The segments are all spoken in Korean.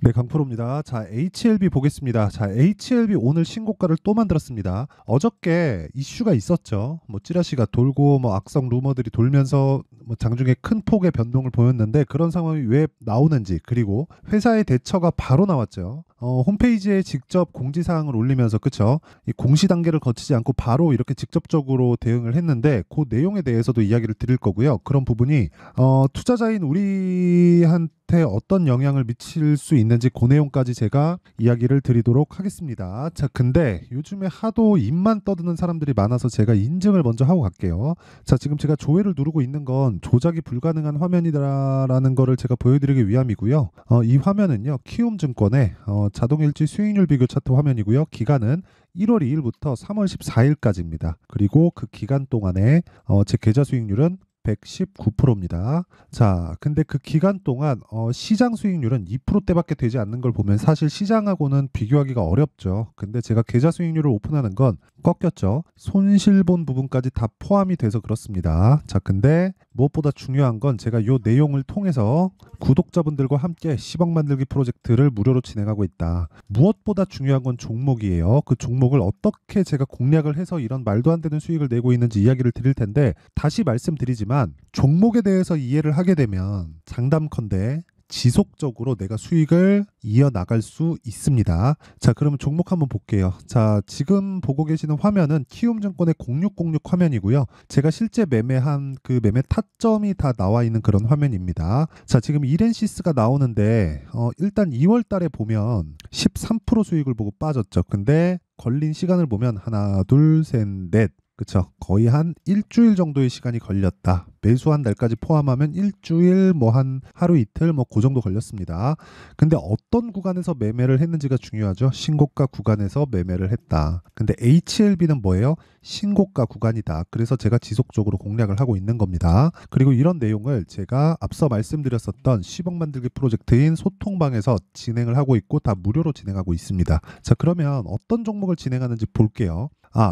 네, 강프로입니다. 자, HLB 보겠습니다. 자, HLB 오늘 신고가를 또 만들었습니다. 어저께 이슈가 있었죠. 뭐 찌라시가 돌고 뭐 악성 루머들이 돌면서 뭐 장중에 큰 폭의 변동을 보였는데 그런 상황이 왜 나오는지, 그리고 회사의 대처가 바로 나왔죠. 홈페이지에 직접 공지사항을 올리면서, 그쵸? 이 공시 단계를 거치지 않고 바로 이렇게 직접적으로 대응을 했는데 그 내용에 대해서도 이야기를 드릴 거고요. 그런 부분이 투자자인 우리한테 어떤 영향을 미칠 수 있는지 그 내용까지 제가 이야기를 드리도록 하겠습니다. 자, 근데 요즘에 하도 입만 떠드는 사람들이 많아서 제가 인증을 먼저 하고 갈게요. 자, 지금 제가 조회를 누르고 있는 건 조작이 불가능한 화면이다라는 거를 제가 보여드리기 위함이고요. 이 화면은요, 키움증권의 자동일지 수익률 비교 차트 화면이고요. 기간은 1월 2일부터 3월 14일까지입니다. 그리고 그 기간 동안에 제 계좌 수익률은 119%입니다. 자, 근데 그 기간 동안 시장 수익률은 2%대밖에 되지 않는 걸 보면 사실 시장하고는 비교하기가 어렵죠. 근데 제가 계좌 수익률을 오픈하는 건 꺾였죠. 손실 본 부분까지 다 포함이 돼서 그렇습니다. 자, 근데 무엇보다 중요한 건 제가 이 내용을 통해서 구독자분들과 함께 10억 만들기 프로젝트를 무료로 진행하고 있다. 무엇보다 중요한 건 종목이에요. 그 종목을 어떻게 제가 공략을 해서 이런 말도 안 되는 수익을 내고 있는지 이야기를 드릴 텐데, 다시 말씀드리지만 종목에 대해서 이해를 하게 되면 장담컨대 지속적으로 내가 수익을 이어나갈 수 있습니다. 자, 그러면 종목 한번 볼게요. 자, 지금 보고 계시는 화면은 키움증권의 0606 화면이고요. 제가 실제 매매한 그 매매 타점이 다 나와 있는 그런 화면입니다. 자, 지금 이렌시스가 나오는데 일단 2월 달에 보면 13% 수익을 보고 빠졌죠. 근데 걸린 시간을 보면 하나, 둘, 셋, 넷, 그쵸? 거의 한 일주일 정도의 시간이 걸렸다. 매수한 날까지 포함하면 일주일, 뭐 한 하루 이틀, 뭐 그 정도 걸렸습니다. 근데 어떤 구간에서 매매를 했는지가 중요하죠. 신고가 구간에서 매매를 했다. 근데 HLB는 뭐예요? 신고가 구간이다. 그래서 제가 지속적으로 공략을 하고 있는 겁니다. 그리고 이런 내용을 제가 앞서 말씀드렸었던 10억 만들기 프로젝트인 소통방에서 진행을 하고 있고 다 무료로 진행하고 있습니다. 자, 그러면 어떤 종목을 진행하는지 볼게요.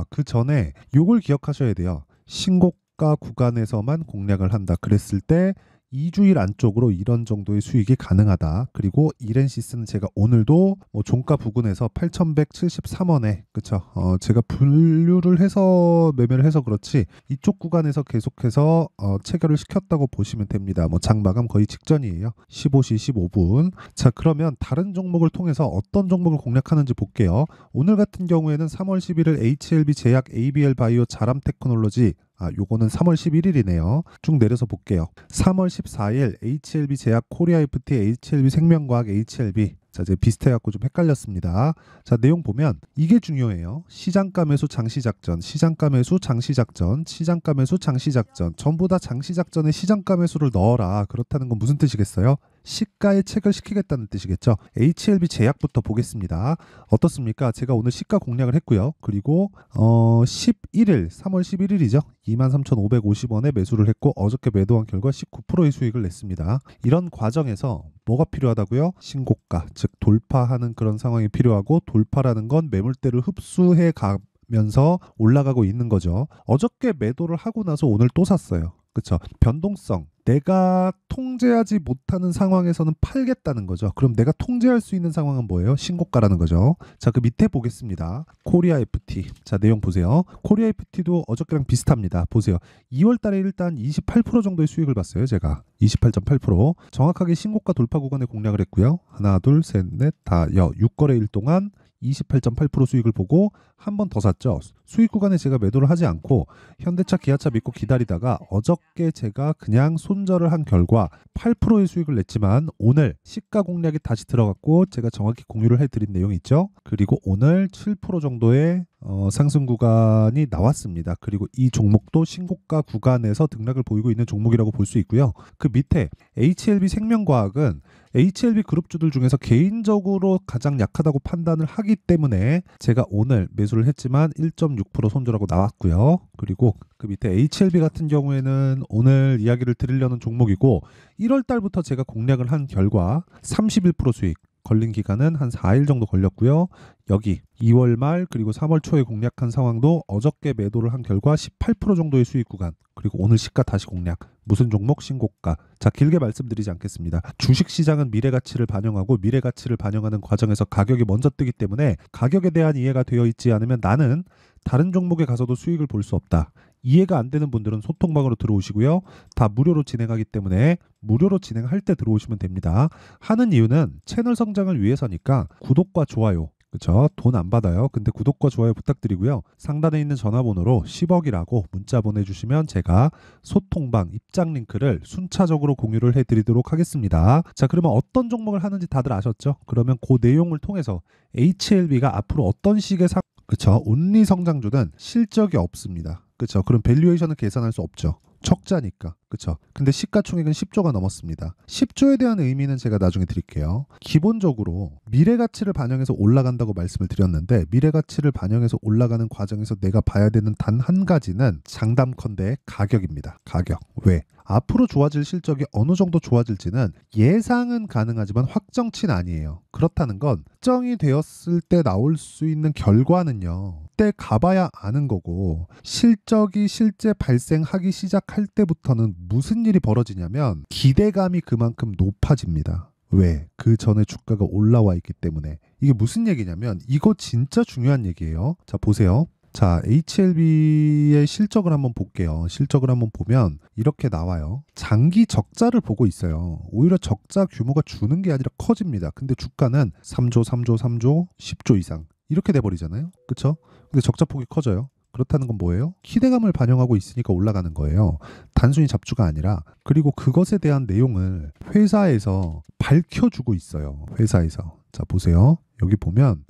그 전에 요걸 기억하셔야 돼요. 신고가 구간에서만 공략을 한다. 그랬을 때 2주일 안쪽으로 이런 정도의 수익이 가능하다. 그리고 이렌시스는 제가 오늘도 뭐 종가 부근에서 8,173원에, 그쵸? 제가 분류를 해서 매매를 해서 그렇지 이쪽 구간에서 계속해서 체결을 시켰다고 보시면 됩니다. 뭐 장마감 거의 직전이에요. 15시 15분. 자, 그러면 다른 종목을 통해서 어떤 종목을 공략하는지 볼게요. 오늘 같은 경우에는 3월 11일 HLB 제약, ABL 바이오, 자람 테크놀로지, 요거는 3월 11일이네요. 쭉 내려서 볼게요. 3월 14일 HLB 제약, 코리아 FT, HLB 생명과학, HLB. 자, 이제 비슷해갖고 좀 헷갈렸습니다. 자, 내용 보면 이게 중요해요. 시장가 매수 장시작전, 시장가 매수 장시작전, 시장가 매수 장시작전. 전부 다 장시작전에 시장가 매수를 넣어라. 그렇다는 건 무슨 뜻이겠어요? 시가에 체결시키겠다는 뜻이겠죠. HLB 제약부터 보겠습니다. 어떻습니까? 제가 오늘 시가 공략을 했고요. 그리고 11일, 3월 11일이죠. 23,550원에 매수를 했고 어저께 매도한 결과 19%의 수익을 냈습니다. 이런 과정에서 뭐가 필요하다고요? 신고가, 즉 돌파하는 그런 상황이 필요하고, 돌파라는 건 매물대를 흡수해 가면서 올라가고 있는 거죠. 어저께 매도를 하고 나서 오늘 또 샀어요. 그렇죠? 변동성. 내가 통제하지 못하는 상황에서는 팔겠다는 거죠. 그럼 내가 통제할 수 있는 상황은 뭐예요? 신고가라는 거죠. 자, 그 밑에 보겠습니다. 코리아 FT. 자, 내용 보세요. 코리아 FT도 어저께랑 비슷합니다. 보세요. 2월 달에 일단 28% 정도의 수익을 봤어요. 제가 28.8%. 정확하게 신고가 돌파 구간에 공략을 했고요. 하나, 둘, 셋, 넷, 다 6거래일 동안 28.8% 수익을 보고 한 번 더 샀죠. 수익 구간에 제가 매도를 하지 않고 현대차, 기아차 믿고 기다리다가 어저께 제가 그냥 손절을 한 결과 8%의 수익을 냈지만, 오늘 시가 공략이 다시 들어갔고 제가 정확히 공유를 해드린 내용이 있죠. 그리고 오늘 7% 정도의 상승 구간이 나왔습니다. 그리고 이 종목도 신고가 구간에서 등락을 보이고 있는 종목이라고 볼 수 있고요. 그 밑에 HLB 생명과학은 HLB 그룹주들 중에서 개인적으로 가장 약하다고 판단을 하기 때문에 제가 오늘 매수를 했지만 1.6% 손절하고 나왔고요. 그리고 그 밑에 HLB 같은 경우에는 오늘 이야기를 드리려는 종목이고 1월 달부터 제가 공략을 한 결과 31% 수익, 걸린 기간은 한 4일 정도 걸렸고요. 여기 2월 말 그리고 3월 초에 공략한 상황도 어저께 매도를 한 결과 18% 정도의 수익 구간, 그리고 오늘 시가 다시 공략, 무슨 종목 신고가. 자, 길게 말씀드리지 않겠습니다. 주식시장은 미래가치를 반영하고 미래가치를 반영하는 과정에서 가격이 먼저 뜨기 때문에 가격에 대한 이해가 되어 있지 않으면 나는 다른 종목에 가서도 수익을 볼 수 없다. 이해가 안 되는 분들은 소통방으로 들어오시고요. 다 무료로 진행하기 때문에 무료로 진행할 때 들어오시면 됩니다. 하는 이유는 채널 성장을 위해서니까 구독과 좋아요, 그렇죠? 돈 안 받아요. 근데 구독과 좋아요 부탁드리고요. 상단에 있는 전화번호로 10억이라고 문자 보내주시면 제가 소통방 입장 링크를 순차적으로 공유를 해드리도록 하겠습니다. 자, 그러면 어떤 종목을 하는지 다들 아셨죠? 그러면 그 내용을 통해서 HLB가 앞으로 어떤 식의 그렇죠? 온리 성장주는 실적이 없습니다. 그렇죠? 그럼 밸류에이션을 계산할 수 없죠. 적자니까. 그렇죠? 근데 시가총액은 10조가 넘었습니다. 10조에 대한 의미는 제가 나중에 드릴게요. 기본적으로 미래가치를 반영해서 올라간다고 말씀을 드렸는데, 미래가치를 반영해서 올라가는 과정에서 내가 봐야 되는 단 한 가지는 장담컨대 가격입니다. 가격. 왜? 앞으로 좋아질 실적이 어느 정도 좋아질지는 예상은 가능하지만 확정치는 아니에요. 그렇다는 건 확정이 되었을 때 나올 수 있는 결과는요, 그때 가봐야 아는 거고, 실적이 실제 발생하기 시작할 때부터는 무슨 일이 벌어지냐면 기대감이 그만큼 높아집니다. 왜? 그 전에 주가가 올라와 있기 때문에. 이게 무슨 얘기냐면, 이거 진짜 중요한 얘기예요. 자, 보세요. 자, HLB의 실적을 한번 볼게요. 실적을 한번 보면 이렇게 나와요. 장기 적자를 보고 있어요. 오히려 적자 규모가 주는 게 아니라 커집니다. 근데 주가는 3조, 3조, 3조, 10조 이상 이렇게 돼버리잖아요. 그렇죠? 근데 적자 폭이 커져요. 그렇다는 건 뭐예요? 기대감을 반영하고 있으니까 올라가는 거예요. 단순히 잡주가 아니라. 그리고 그것에 대한 내용을 회사에서 밝혀주고 있어요. 회사에서. 자, 보세요. 여기 보면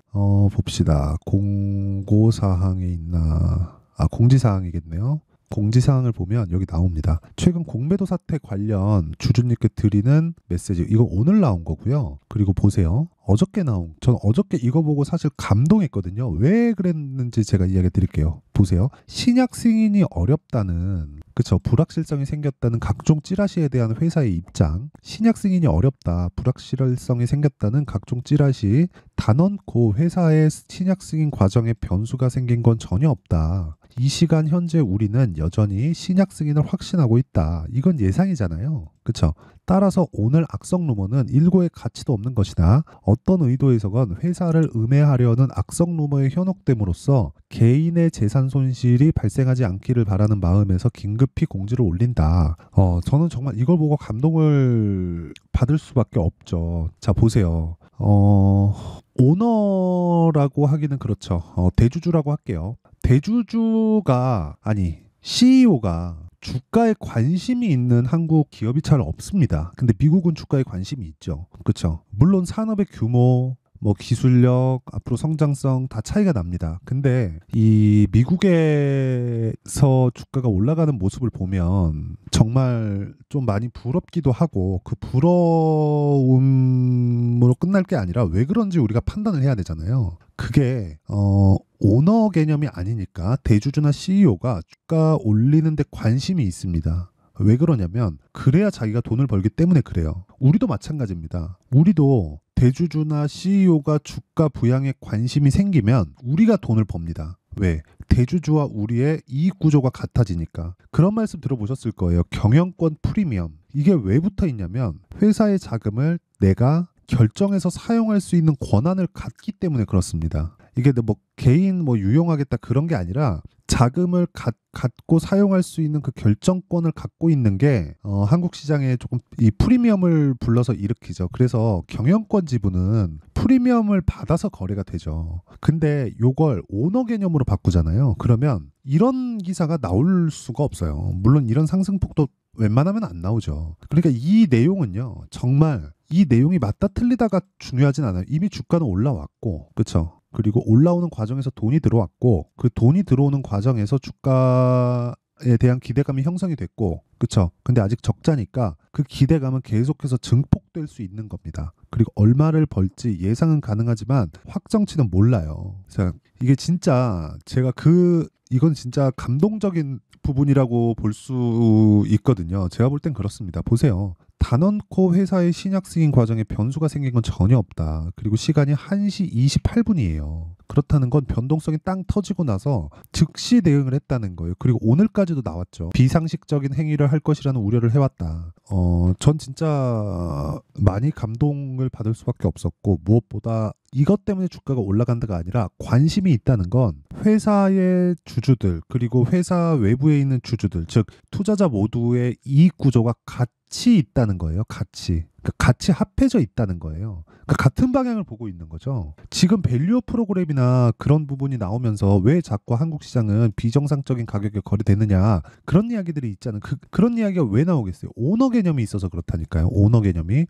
봅시다. 공고사항에 있나? 공지사항이겠네요. 공지사항을 보면 여기 나옵니다. 최근 공매도 사태 관련 주주님께 드리는 메시지. 이거 오늘 나온 거고요. 그리고 보세요. 어저께 나온, 전 어저께 이거 보고 사실 감동했거든요. 왜 그랬는지 제가 이야기 드릴게요. 보세요. 신약 승인이 어렵다는, 그쵸, 불확실성이 생겼다는 각종 찌라시에 대한 회사의 입장. 신약 승인이 어렵다, 불확실성이 생겼다는 각종 찌라시. 단언코 회사의 신약 승인 과정에 변수가 생긴 건 전혀 없다. 이 시간 현재 우리는 여전히 신약 승인을 확신하고 있다. 이건 예상이잖아요. 그쵸? 따라서 오늘 악성 루머는 일고의 가치도 없는 것이다. 어떤 의도에서건 회사를 음해하려는 악성 루머에 현혹됨으로써 개인의 재산 손실이 발생하지 않기를 바라는 마음에서 긴급히 공지를 올린다. 저는 정말 이걸 보고 감동을 받을 수밖에 없죠. 자, 보세요. 오너라고 하기는 그렇죠. 대주주라고 할게요. 대주주가, 아니, CEO가 주가에 관심이 있는 한국 기업이 잘 없습니다. 근데 미국은 주가에 관심이 있죠. 그렇죠? 물론 산업의 규모, 뭐 기술력, 앞으로 성장성 다 차이가 납니다. 근데 이 미국에서 주가가 올라가는 모습을 보면 정말 좀 많이 부럽기도 하고, 그 부러움으로 끝날 게 아니라 왜 그런지 우리가 판단을 해야 되잖아요. 그게 오너 개념이 아니니까 대주주나 CEO가 주가 올리는데 관심이 있습니다. 왜 그러냐면 그래야 자기가 돈을 벌기 때문에 그래요. 우리도 마찬가지입니다. 우리도 대주주나 CEO가 주가 부양에 관심이 생기면 우리가 돈을 법니다. 왜? 대주주와 우리의 이익 구조가 같아지니까. 그런 말씀 들어보셨을 거예요. 경영권 프리미엄. 이게 왜 붙어 있냐면 회사의 자금을 내가 결정해서 사용할 수 있는 권한을 갖기 때문에 그렇습니다. 이게 뭐 개인 뭐 유용하겠다 그런 게 아니라 자금을 갖고 사용할 수 있는 그 결정권을 갖고 있는 게 한국 시장에 조금 이 프리미엄을 불러서 일으키죠. 그래서 경영권 지분은 프리미엄을 받아서 거래가 되죠. 근데 요걸 오너 개념으로 바꾸잖아요. 그러면 이런 기사가 나올 수가 없어요. 물론 이런 상승폭도 웬만하면 안 나오죠. 그러니까 이 내용은요, 정말 이 내용이 맞다 틀리다가 중요하진 않아요. 이미 주가는 올라왔고, 그렇죠? 그리고 올라오는 과정에서 돈이 들어왔고, 그 돈이 들어오는 과정에서 주가에 대한 기대감이 형성이 됐고, 그렇죠? 근데 아직 적자니까 그 기대감은 계속해서 증폭될 수 있는 겁니다. 그리고 얼마를 벌지 예상은 가능하지만 확정치는 몰라요. 자, 이게 진짜 제가 이건 진짜 감동적인 부분이라고 볼 수 있거든요. 제가 볼 땐 그렇습니다. 보세요. 단언코 회사의 신약 승인 과정에 변수가 생긴 건 전혀 없다. 그리고 시간이 1시 28분이에요. 그렇다는 건 변동성이 땅 터지고 나서 즉시 대응을 했다는 거예요. 그리고 오늘까지도 나왔죠. 비상식적인 행위를 할 것이라는 우려를 해왔다. 전 진짜 많이 감동을 받을 수밖에 없었고, 무엇보다 이것 때문에 주가가 올라간다가 아니라 관심이 있다는 건 회사의 주주들, 그리고 회사 외부에 있는 주주들, 즉 투자자 모두의 이익 구조가 같이 있다는 거예요. 같이. 그러니까 같이 합해져 있다는 거예요. 그러니까 같은 방향을 보고 있는 거죠. 지금 밸류어 프로그램이나 그런 부분이 나오면서 왜 자꾸 한국 시장은 비정상적인 가격에 거래되느냐, 그런 이야기들이 있잖아요. 그런 이야기가 왜 나오겠어요? 오너 개념이 있어서 그렇다니까요. 오너 개념이.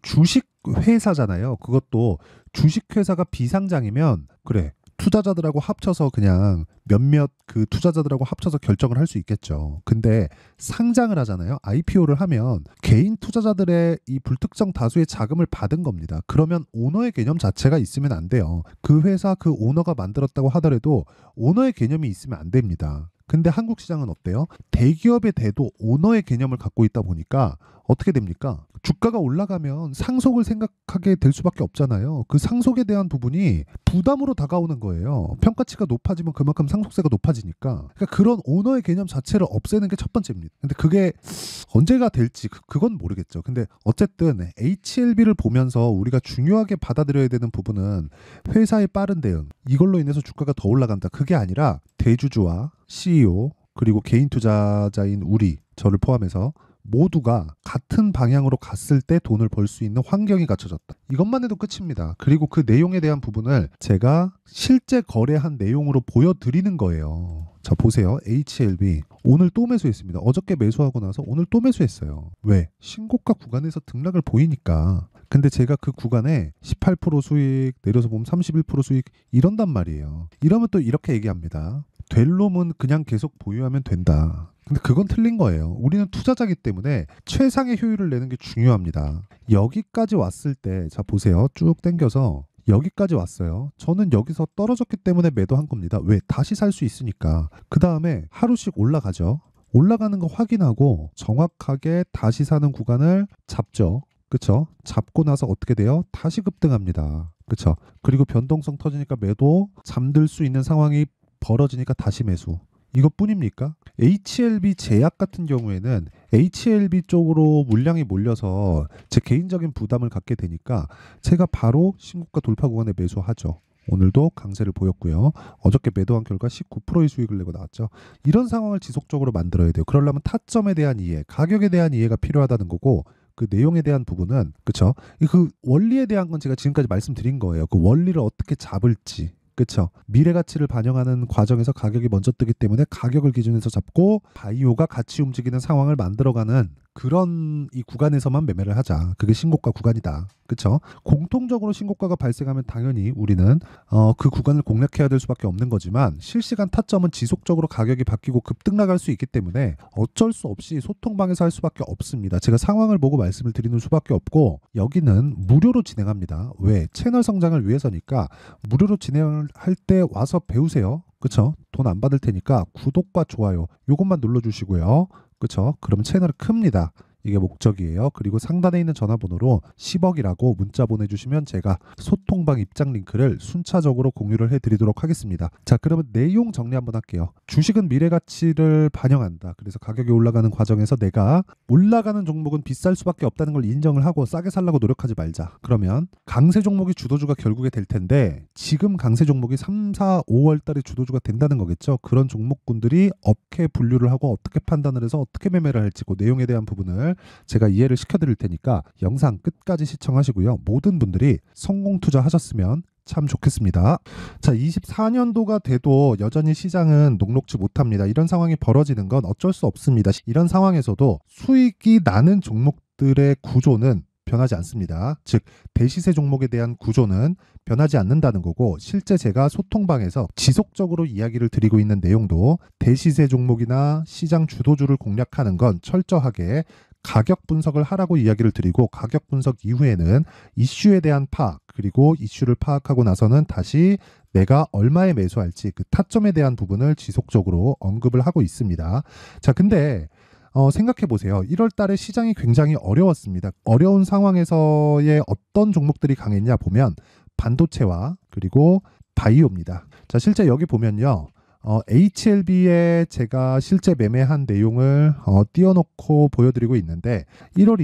주식 회사잖아요. 그것도 주식 회사가 비상장이면 그래, 투자자들하고 합쳐서 그냥 몇몇 그 투자자들하고 합쳐서 결정을 할 수 있겠죠. 근데 상장을 하잖아요. IPO를 하면 개인 투자자들의 이 불특정 다수의 자금을 받은 겁니다. 그러면 오너의 개념 자체가 있으면 안 돼요. 그 회사 그 오너가 만들었다고 하더라도 오너의 개념이 있으면 안 됩니다. 근데 한국 시장은 어때요? 대기업의 대도 오너의 개념을 갖고 있다 보니까 어떻게 됩니까? 주가가 올라가면 상속을 생각하게 될 수밖에 없잖아요. 그 상속에 대한 부분이 부담으로 다가오는 거예요. 평가치가 높아지면 그만큼 상속세가 높아지니까. 그러니까 그런 오너의 개념 자체를 없애는 게 첫 번째입니다. 근데 그게 언제가 될지 그건 모르겠죠. 근데 어쨌든 HLB를 보면서 우리가 중요하게 받아들여야 되는 부분은 회사의 빠른 대응. 이걸로 인해서 주가가 더 올라간다. 그게 아니라 대주주와 CEO 그리고 개인 투자자인 우리, 저를 포함해서 모두가 같은 방향으로 갔을 때 돈을 벌 수 있는 환경이 갖춰졌다. 이것만 해도 끝입니다. 그리고 그 내용에 대한 부분을 제가 실제 거래한 내용으로 보여드리는 거예요. 자, 보세요. HLB 오늘 또 매수했습니다. 어저께 매수하고 나서 오늘 또 매수했어요. 왜? 신고가 구간에서 등락을 보이니까. 근데 제가 그 구간에 18% 수익, 내려서 보면 31% 수익 이런단 말이에요. 이러면 또 이렇게 얘기합니다. 될 놈은 그냥 계속 보유하면 된다. 근데 그건 틀린 거예요. 우리는 투자자이기 때문에 최상의 효율을 내는 게 중요합니다. 여기까지 왔을 때, 자 보세요. 쭉 당겨서 여기까지 왔어요. 저는 여기서 떨어졌기 때문에 매도한 겁니다. 왜? 다시 살 수 있으니까. 그 다음에 하루씩 올라가죠. 올라가는 거 확인하고 정확하게 다시 사는 구간을 잡죠. 그쵸? 잡고 나서 어떻게 돼요? 다시 급등합니다. 그쵸? 그리고 변동성 터지니까 매도, 잠들 수 있는 상황이 벌어지니까 다시 매수. 이것뿐입니까? HLB 제약 같은 경우에는 HLB 쪽으로 물량이 몰려서 제 개인적인 부담을 갖게 되니까 제가 바로 신고가 돌파 구간에 매수하죠. 오늘도 강세를 보였고요. 어저께 매도한 결과 19%의 수익을 내고 나왔죠. 이런 상황을 지속적으로 만들어야 돼요. 그러려면 타점에 대한 이해, 가격에 대한 이해가 필요하다는 거고, 그 내용에 대한 부분은, 그쵸? 그 원리에 대한 건 제가 지금까지 말씀드린 거예요. 그 원리를 어떻게 잡을지. 그렇죠. 미래 가치를 반영하는 과정에서 가격이 먼저 뜨기 때문에 가격을 기준에서 잡고 바이오가 같이 움직이는 상황을 만들어가는 그런 이 구간에서만 매매를 하자. 그게 신고가 구간이다. 그렇죠? 공통적으로 신고가가 발생하면 당연히 우리는 그 구간을 공략해야 될 수밖에 없는 거지만, 실시간 타점은 지속적으로 가격이 바뀌고 급등 나갈 수 있기 때문에 어쩔 수 없이 소통방에서 할 수밖에 없습니다. 제가 상황을 보고 말씀을 드리는 수밖에 없고, 여기는 무료로 진행합니다. 왜? 채널 성장을 위해서니까 무료로 진행을 할 때 와서 배우세요. 그쵸? 돈 안 받을 테니까 구독과 좋아요 요것만 눌러주시고요. 그쵸? 그러면 채널이 큽니다. 이게 목적이에요. 그리고 상단에 있는 전화번호로 10억이라고 문자 보내주시면 제가 소통방 입장 링크를 순차적으로 공유를 해드리도록 하겠습니다. 자, 그러면 내용 정리 한번 할게요. 주식은 미래 가치를 반영한다. 그래서 가격이 올라가는 과정에서 내가 올라가는 종목은 비쌀 수밖에 없다는 걸 인정을 하고 싸게 살라고 노력하지 말자. 그러면 강세 종목이 주도주가 결국에 될 텐데, 지금 강세 종목이 3, 4, 5월 달에 주도주가 된다는 거겠죠. 그런 종목군들이 어떻게 분류를 하고 어떻게 판단을 해서 어떻게 매매를 할지, 그 내용에 대한 부분을 제가 이해를 시켜드릴 테니까 영상 끝까지 시청하시고요. 모든 분들이 성공 투자하셨으면 참 좋겠습니다. 자, 24년도가 돼도 여전히 시장은 녹록지 못합니다. 이런 상황이 벌어지는 건 어쩔 수 없습니다. 이런 상황에서도 수익이 나는 종목들의 구조는 변하지 않습니다. 즉 대시세 종목에 대한 구조는 변하지 않는다는 거고, 실제 제가 소통방에서 지속적으로 이야기를 드리고 있는 내용도 대시세 종목이나 시장 주도주를 공략하는 건 철저하게 가격 분석을 하라고 이야기를 드리고, 가격 분석 이후에는 이슈에 대한 파악, 그리고 이슈를 파악하고 나서는 다시 내가 얼마에 매수할지 그 타점에 대한 부분을 지속적으로 언급을 하고 있습니다. 자, 근데 생각해 보세요. 1월 달에 시장이 굉장히 어려웠습니다. 어려운 상황에서의 어떤 종목들이 강했냐 보면 반도체와 그리고 바이오입니다. 자, 실제 여기 보면요. HLB에 제가 실제 매매한 내용을 띄워놓고 보여드리고 있는데 1월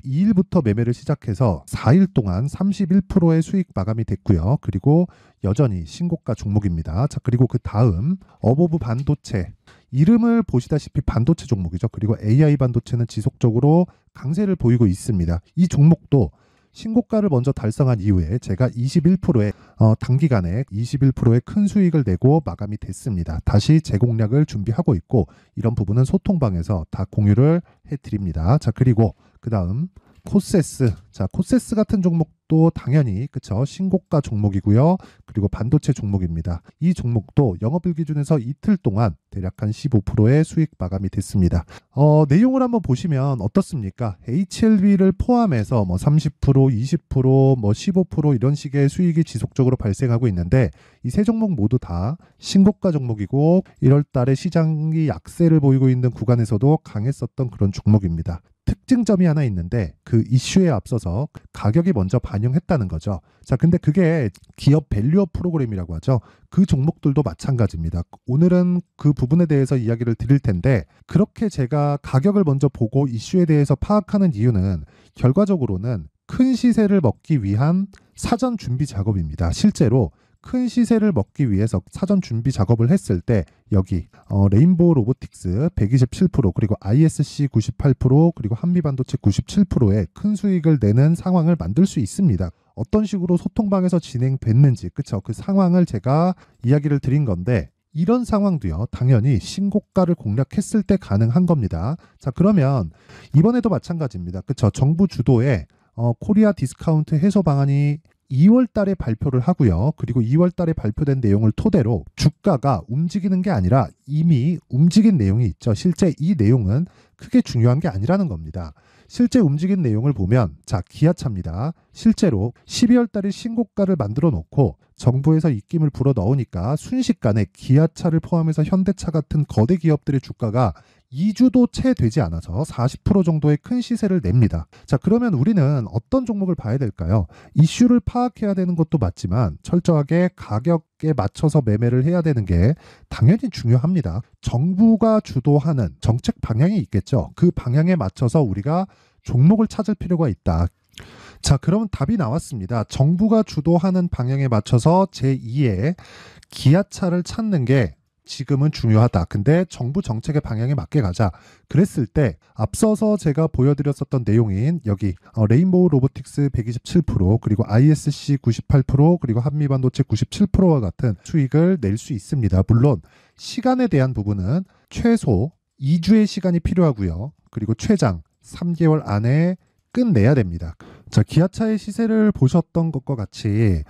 22일부터 매매를 시작해서 4일 동안 31%의 수익 마감이 됐고요. 그리고 여전히 신고가 종목입니다. 자, 그리고 그 다음 어보브 반도체, 이름을 보시다시피 반도체 종목이죠. 그리고 AI 반도체는 지속적으로 강세를 보이고 있습니다. 이 종목도 신고가를 먼저 달성한 이후에 제가 21%의 단기간에 21%의 큰 수익을 내고 마감이 됐습니다. 다시 재공략을 준비하고 있고 이런 부분은 소통방에서 다 공유를 해드립니다. 자, 그리고 그 다음 코세스. 자, 코세스 같은 종목도 당연히 그쵸, 신고가 종목이고요. 그리고 반도체 종목입니다. 이 종목도 영업일 기준에서 이틀 동안 대략 한 15%의 수익 마감이 됐습니다. 내용을 한번 보시면 어떻습니까? HLB를 포함해서 뭐 30%, 20%, 뭐 15% 이런 식의 수익이 지속적으로 발생하고 있는데 이 세 종목 모두 다 신고가 종목이고 1월 달에 시장이 약세를 보이고 있는 구간에서도 강했었던 그런 종목입니다. 특징점이 하나 있는데 그 이슈에 앞서서 가격이 먼저 반영했다는 거죠. 자, 근데 그게 기업 밸류업 프로그램이라고 하죠. 그 종목들도 마찬가지입니다. 오늘은 그 부분에 대해서 이야기를 드릴 텐데 그렇게 제가 가격을 먼저 보고 이슈에 대해서 파악하는 이유는 결과적으로는 큰 시세를 먹기 위한 사전 준비 작업입니다. 실제로 큰 시세를 먹기 위해서 사전 준비 작업을 했을 때 여기 레인보우 로보틱스 127% 그리고 ISC 98% 그리고 한미반도체 97%의 큰 수익을 내는 상황을 만들 수 있습니다. 어떤 식으로 소통방에서 진행됐는지 그쵸, 그 상황을 제가 이야기를 드린 건데 이런 상황도요 당연히 신고가를 공략했을 때 가능한 겁니다. 자, 그러면 이번에도 마찬가지입니다. 그쵸, 정부 주도의 코리아 디스카운트 해소 방안이 2월 달에 발표를 하고요. 그리고 2월 달에 발표된 내용을 토대로 주가가 움직이는 게 아니라 이미 움직인 내용이 있죠. 실제 이 내용은 크게 중요한 게 아니라는 겁니다. 실제 움직인 내용을 보면 자, 기아차입니다. 실제로 12월 달에 신고가를 만들어 놓고 정부에서 입김을 불어 넣으니까 순식간에 기아차를 포함해서 현대차 같은 거대 기업들의 주가가 2주도 채 되지 않아서 40% 정도의 큰 시세를 냅니다. 자, 그러면 우리는 어떤 종목을 봐야 될까요? 이슈를 파악해야 되는 것도 맞지만 철저하게 가격에 맞춰서 매매를 해야 되는 게 당연히 중요합니다. 정부가 주도하는 정책 방향이 있겠죠. 그 방향에 맞춰서 우리가 종목을 찾을 필요가 있다. 자, 그러면 답이 나왔습니다. 정부가 주도하는 방향에 맞춰서 제2의 기아차를 찾는 게 지금은 중요하다. 근데 정부 정책의 방향에 맞게 가자. 그랬을 때 앞서서 제가 보여드렸었던 내용인 여기 레인보우 로보틱스 127% 그리고 ISC 98% 그리고 한미반도체 97%와 같은 수익을 낼 수 있습니다. 물론 시간에 대한 부분은 최소 2주의 시간이 필요하고요. 그리고 최장 3개월 안에 끝내야 됩니다. 자, 기아차의 시세를 보셨던 것과 같이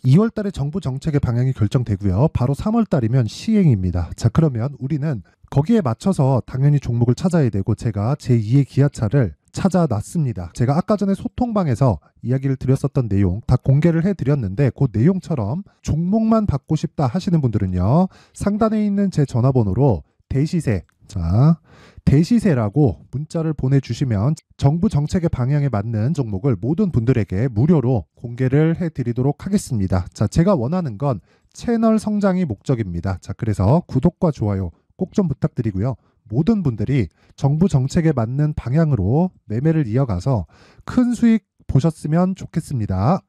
2월 달에 정부 정책의 방향이 결정되고요. 바로 3월 달이면 시행입니다. 자, 그러면 우리는 거기에 맞춰서 당연히 종목을 찾아야 되고 제가 제2의 기아차를 찾아놨습니다. 제가 아까 전에 소통방에서 이야기를 드렸었던 내용 다 공개를 해드렸는데 그 내용처럼 종목만 받고 싶다 하시는 분들은요. 상단에 있는 제 전화번호로 대시세, 자, 대시세라고 문자를 보내주시면 정부 정책의 방향에 맞는 종목을 모든 분들에게 무료로 공개를 해드리도록 하겠습니다. 자, 제가 원하는 건 채널 성장이 목적입니다. 자, 그래서 구독과 좋아요 꼭 좀 부탁드리고요. 모든 분들이 정부 정책에 맞는 방향으로 매매를 이어가서 큰 수익 보셨으면 좋겠습니다.